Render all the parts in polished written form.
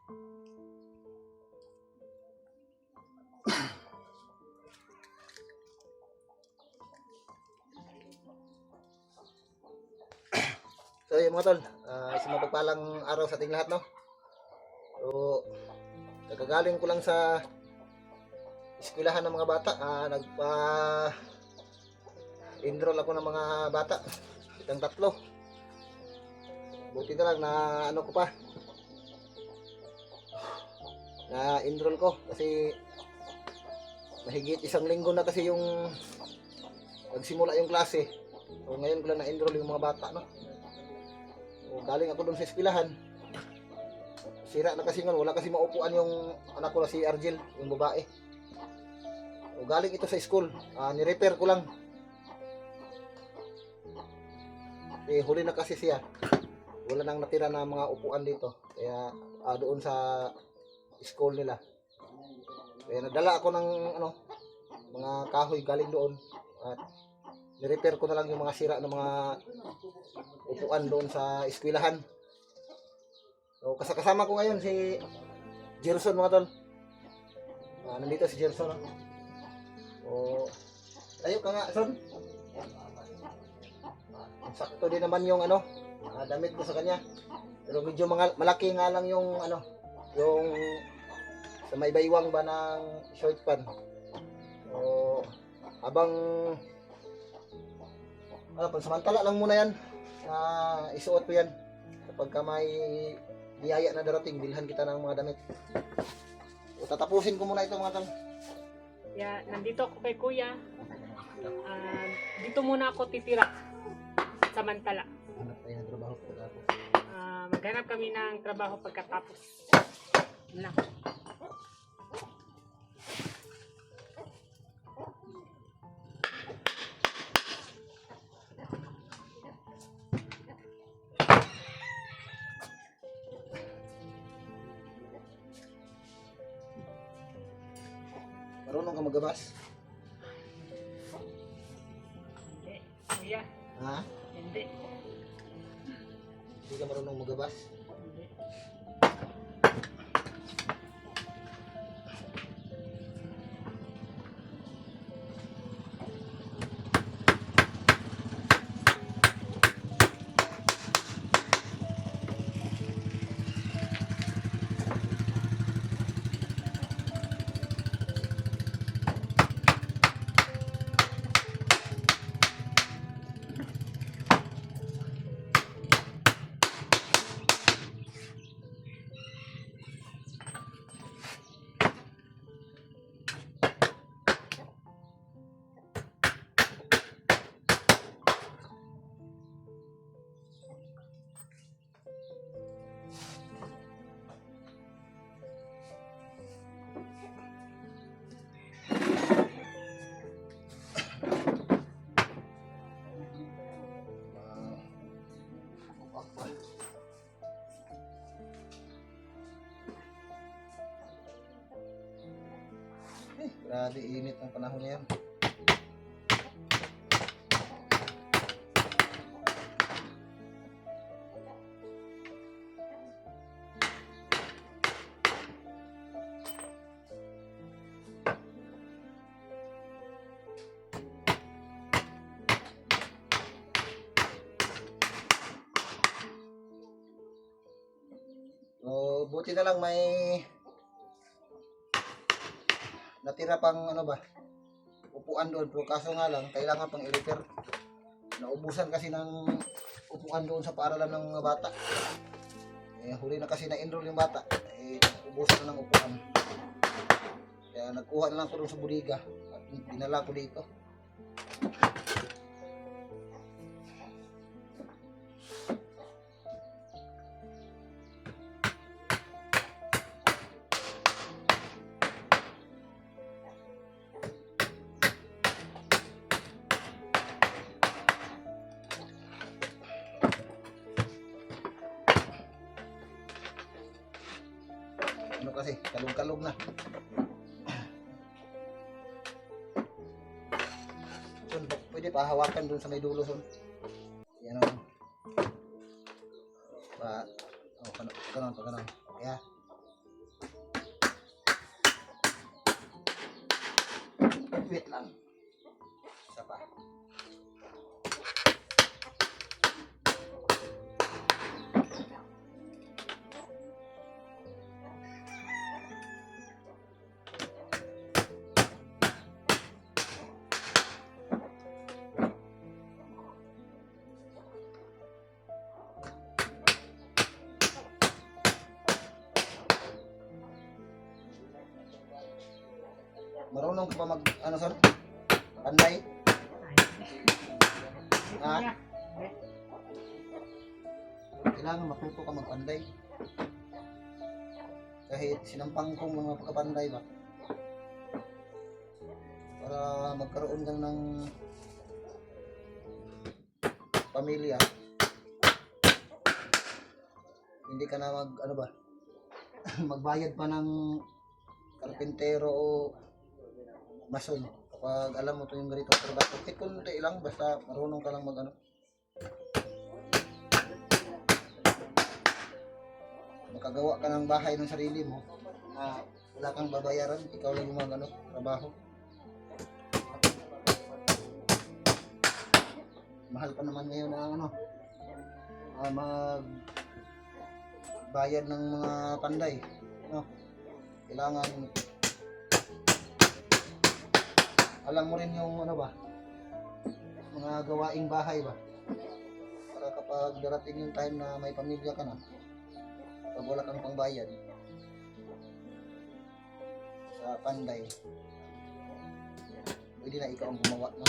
So yun mga tol, isang mapagpalang araw sa ating lahat, no? So, kakagaling ko lang sa eskwelahan ng mga bata. Nagpa-enroll ako ng mga bata. Itang 3. Buti na lang na ano ko pa. Na-enroll ko kasi mahigit 1 linggo na kasi yung nagsimula yung klase. So ngayon ko lang na-enroll yung mga bata, no? So, galing ako doon sa eskwelahan. Sira na kasi wala kasi maupuan yung anak ko na si Argel, yung babae. So, galing ito sa school, ni-repair ko lang. Huli na kasi siya. Wala nang natira na mga upuan dito. Kaya doon sa school nila. Kaya nadala ako ng mga kahoy galing doon. At ni-repair ko na lang yung mga sira ng mga upuan doon sa eskwelahan. So, kasama ko ngayon si Gerson, mga tol. Nandito si Gerson. So, tayo ka nga, Son. Sakto din naman yung damit ko sa kanya. Pero medyo malaki nga lang yung yung sa may baywang ba ng short pan. So, habang pansamantala lang muna yan. Isuot ko yan. Kapag may biyaya na darating, bilhan kita ng mga damit. So, tatapusin ko muna ito, mga tol. Yeah, nandito ako kay Kuya. Dito muna ako titira. Samantala. Hanap tayo ng trabaho pagkatapos. Maghanap kami ng trabaho pagkatapos. Wala. Marunong ka magabas? Hindi. Kuya. Ha? Hindi. Hindi ka marunong magabas? Hindi. Grabe init ng panahon ngayon. So, buti na lang may natira pang upuan doon. Pero kaso nga lang, kailangan pang i-repair. Naubusan kasi ng upuan doon sa paaralan ng mga bata. Huli na kasi na-enroll yung bata. Ubusan na ng upuan. Kaya nagkuha na lang ko doon sa budiga. At dinala ko dito. Kasi kalog-kalog na. Son, pwede pa hawakan dun sa may dulo, son. Yan o. Kanon. Kaya Wait lang. Isa pa. Marunong ka ba mag, ano sir? Panday? Ah? Kuya. Kailangan matuto ka magpanday. Kahit sinampang kong mga pagkapanday ba? Para magkaroon kang ng pamilya. Hindi ka na mag, ano ba? Magbayad pa ng karpintero o mason. Kapag alam mo ito yung ganito trabaho, kahit kunti lang, basta marunong ka lang mag ano. Makagawa ka ng bahay ng sarili mo, wala kang babayaran, ikaw lang yung mag ano, trabaho. Mahal pa naman ngayon ang ano, magbayad ng mga panday. No? Kailangan alam mo rin yung ano ba, mga gawaing bahay ba, para kapag darating yung time na may pamilya ka na, pag wala kang pangbayad sa panday, pwede na ikaw ang gumawa, no?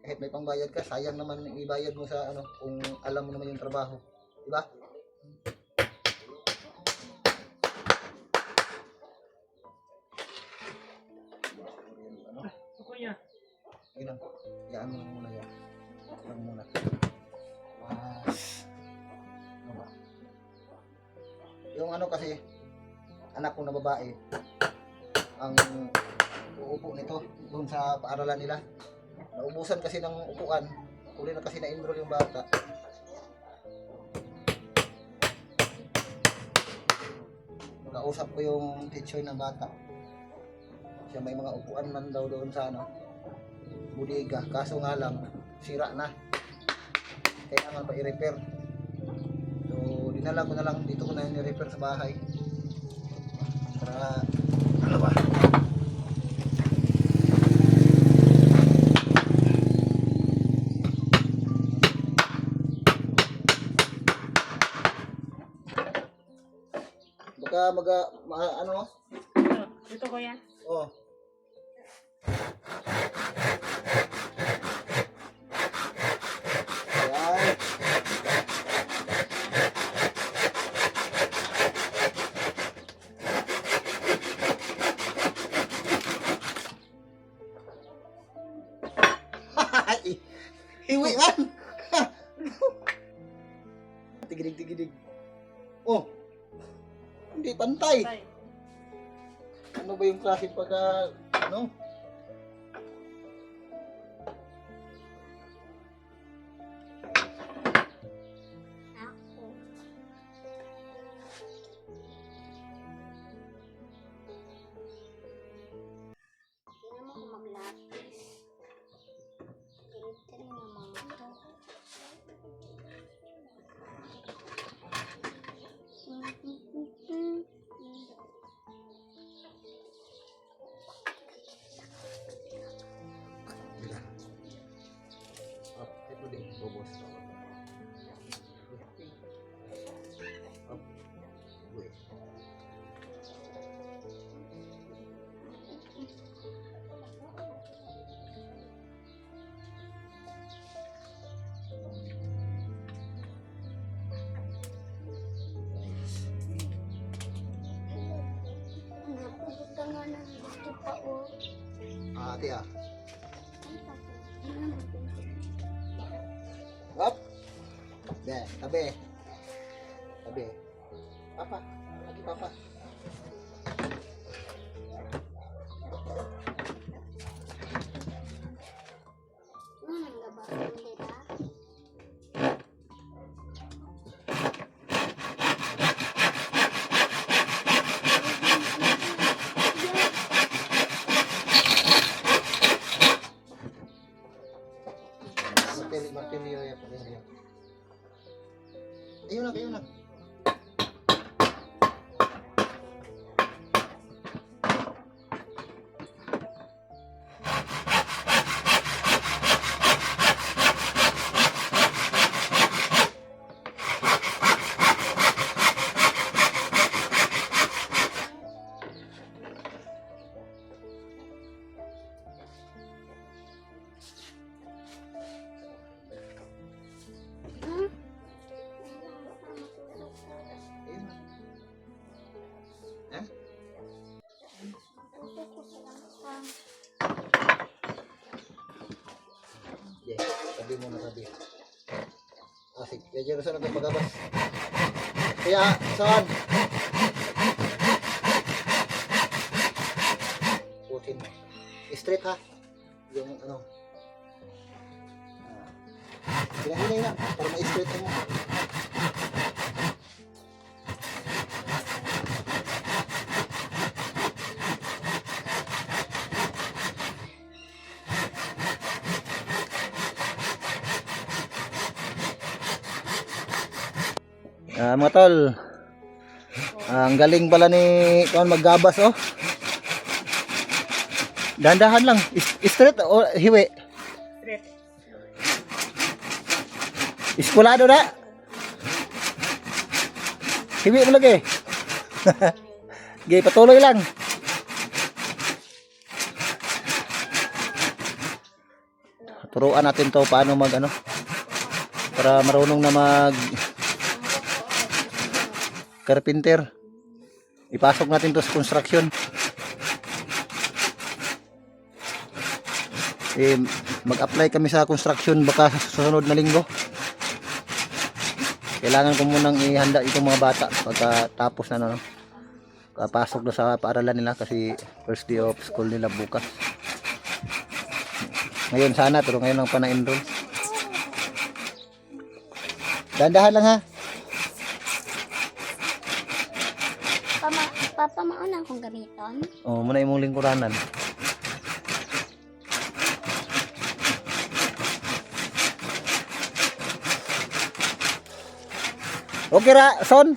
Kahit may pangbayad ka, sayang naman ibayad mo sa ano, kung alam mo naman yung trabaho, diba? Kuya. Yun lang. Yaan mo lang muna yan. Lang muna. Ano ba? Yung ano kasi, anak ko na babae, ang uupo nito doon sa paaralan nila. Naubusan kasi ng upuan. Uli na kasi na-enroll yung bata. Nakausap ko yung teacher ng bata. Siya may mga upuan man daw doon sa ano, bodega, kaso nga lang sira na, kailangan pa i-repair. So dinala ko na lang, dito ko na i-repair sa bahay para ano ba, baka ano Dito kuya. oh. Ayan. Hiwi man. Tigidig. Oh. Hindi pantay. Tay. Ano ba yung klase pagka ano? Tingnan mo kung maglapis. Tiring naman ito. Ito din, bobos. Napulot ka nga ng gusto pa o. Ate ah. Ano naman ito? Up. Be, tabi. Tabi. Papa. Lagi papa. Nagabas mo nila. Ayun lang, ayun lang. Hmm? Ayun lang. Eh? Tutok ko sa langsang. Yeah, tabi muna tabi. Ah, sige. Kaya dyan saan natin pagabas. Kaya, saan? Putin mo. Straight ha. Yung ano. Hinahinay na. Para ma-straight mo. Mga tol, ang galing pala ni Tuan maggabas oh. Dahan-dahan lang, straight o hiwi. Straight. Iskulado na. Hiwi mo lagi. Gay, patuloy lang. Turuan natin to paano mag ano, para marunong na mag carpenter. Ipasok natin to sa construction. Mag-apply kami sa construction baka sa susunod na linggo. Kailangan ko munang ihanda itong mga bata pagkatapos na kapasok na sa paaralan nila kasi first day of school nila bukas. Ngayon sana pero ngayon lang pa na-enroll. Dahan-dahan lang ha. Papa, mauna akong gamiton. Oh, muna imong lingkuranan. Okay ra, son?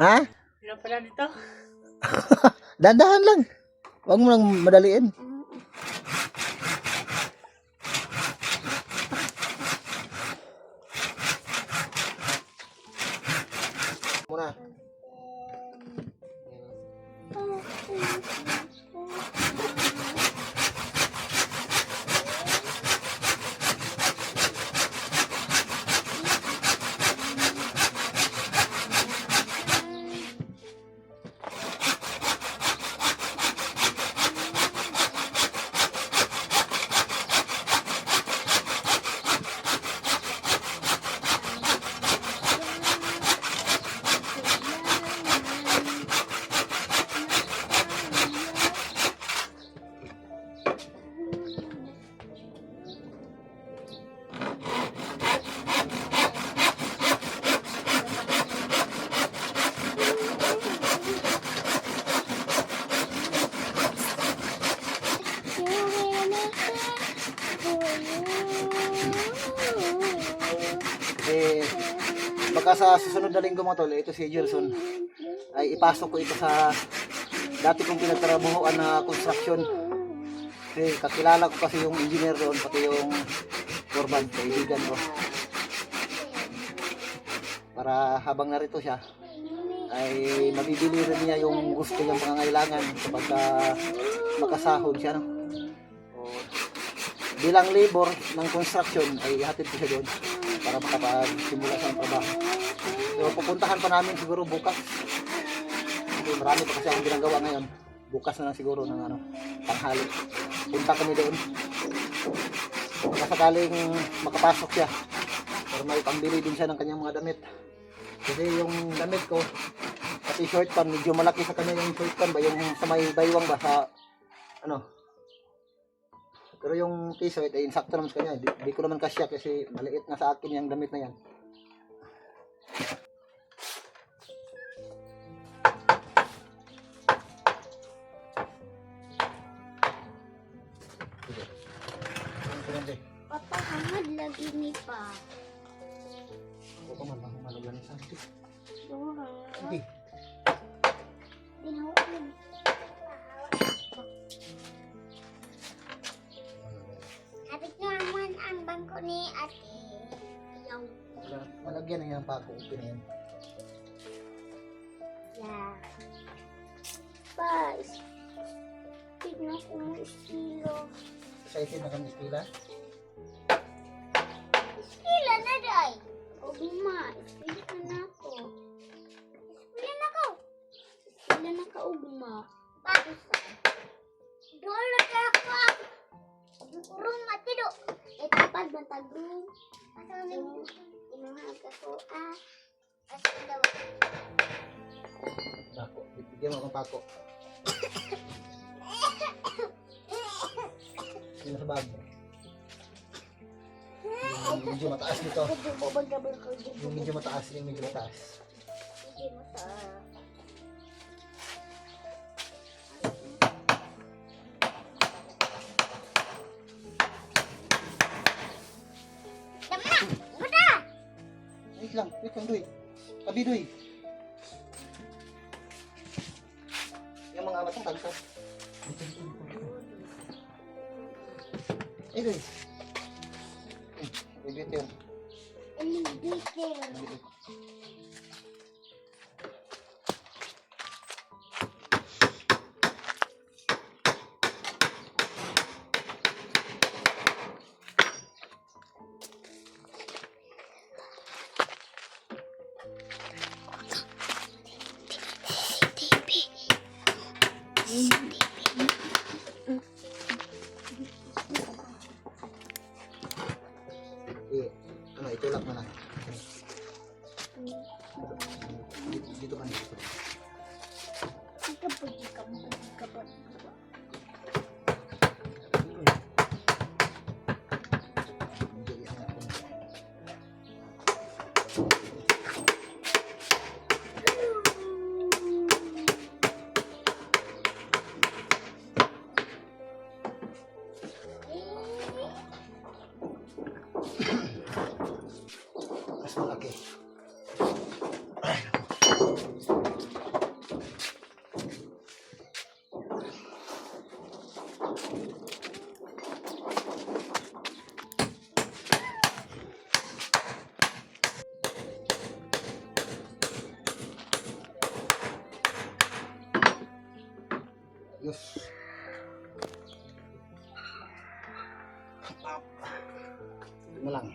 Ha? Ano pala dito? Dahan-dahan lang. Huwag mo lang madaliin. Muna. Kasi baka sa susunod na linggo mga tol, ito si Gerson ay ipasok ko ito sa dati kong pinagtrabahoan na construction. Kasi kakilala ko kasi yung engineer doon, pati yung foreman, kaibigan ko. Para habang narito siya, ay mabibili rin niya yung gusto niyang pangangailangan kapag makasahod siya. No? O, bilang labor ng construction ay ihatid ko siya doon para makapagsimula sa trabaho. So pupuntahan pa namin siguro bukas. Kasi marami pa kasi akong ginagawa ngayon. Bukas na lang siguro ng tanghali. Punta kami doon. Baka sakaling makapasok siya. Para may pambili din siya ng kanyang mga damit. Kasi yung damit ko, pati short pan, medyo malaki sa kanya yung short pan ba, yung sa may baywang ba sa pero yung t-shirt ay insakto naman sa kanya. Di ko naman kasya kasi maliit na sa akin yung damit na yan. Papa, hangad lagi ni pa. Ito man ba? Dura. Sige. Dinuhin. Kapit naman ang bangko ni ate. Yaw. Malagyan na yan pako. Okay na yan. Yeah. Guys. Tignan ko yung estilo. Excited na kang istila. Estilo na day. O buma. Estilo na ako. Estilo na ako. Estilo na ka o buma. Bakit sa? Doon na kaya ako. Kurong matido. Kapag bantag room. Asal nang inuhag ako. Asal daw. Pako. Bigyan mo akong pako. Sino sa bag? Yung medyo mataas dito. Gabal ko. Yung medyo mataas. Yung medyo mataas. Hindi mo sa... Tama na! Buta! Wait lang, Duy. Tabi, Duy. Yung mga amat ng tagsa. Duy. Bibit yun. Elevator. Ano, itulak mo na. Dito ka na. Medyo iangat ko na. Mas malaki. Yes. Ito na lang.